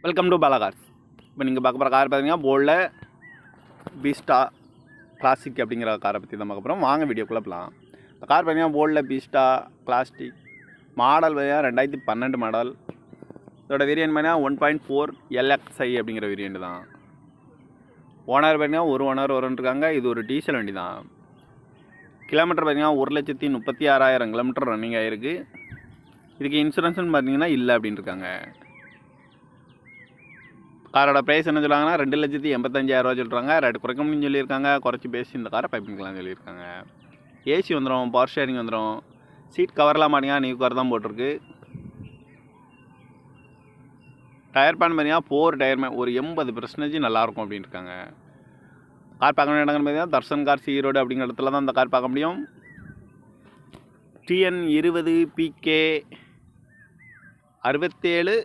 Welcome to Bala cars. இப்போ நீங்கள் பார்க்க போகிற கார் பார்த்தீங்கன்னா போல்டில் பீஸ்டா கிளாசிக் அப்படிங்கிற காரை பற்றி தான் பார்க்க போகிறோம். வாங்க வீடியோக்குள்ளே போகலாம். இந்த கார் பார்த்தீங்கன்னா போல்டில் பீஸ்டா கிளாசிக் மாடல் பார்த்தீங்கன்னா 2012 மாடல். இதோட வேரியன்ட் பார்த்தீங்கன்னா 1.4 LXI அப்படிங்கிற வேரியண்ட் தான். ஓனர் பார்த்தீங்கன்னா ஒரு ஓனர் இருக்காங்க. இது ஒரு டீசல் வண்டி தான். கிலோமீட்டர் பார்த்தீங்கன்னா 1,36,000 கிலோமீட்டர் ரன்னிங் ஆகிருக்கு. இதுக்கு இன்சூரன்ஸ்னு பார்த்தீங்கன்னா இல்லை அப்படின்னு இருக்காங்க. காரோட ப்ரைஸ் என்ன சொல்லுவாங்கன்னா 2,85,000 சொல்கிறாங்க. ரேட் குறைக்க முடியும்னு சொல்லியிருக்காங்க. குறைச்சி பேசி இந்த காரை பைப்பிங்கலாம்னு சொல்லியிருக்காங்க. ஏசி வந்துடும், பவர் ஷேரிங் வந்துடும். சீட் கவர்லாம் பார்த்தீங்கன்னா நியூ கவர் தான் போட்டிருக்கு. டயர் பேன் பார்த்தீங்கன்னா 4 டயருமே ஒரு 80% நல்லாயிருக்கும் அப்படின்னு இருக்காங்க. கார் பார்க்க வேண்டிய இடங்கள் பார்த்தீங்கன்னா தர்ஷன் கார் ஈரோடு அப்படிங்கிற இடத்துல தான் இந்த கார் பார்க்க முடியும். TN 20 PK 67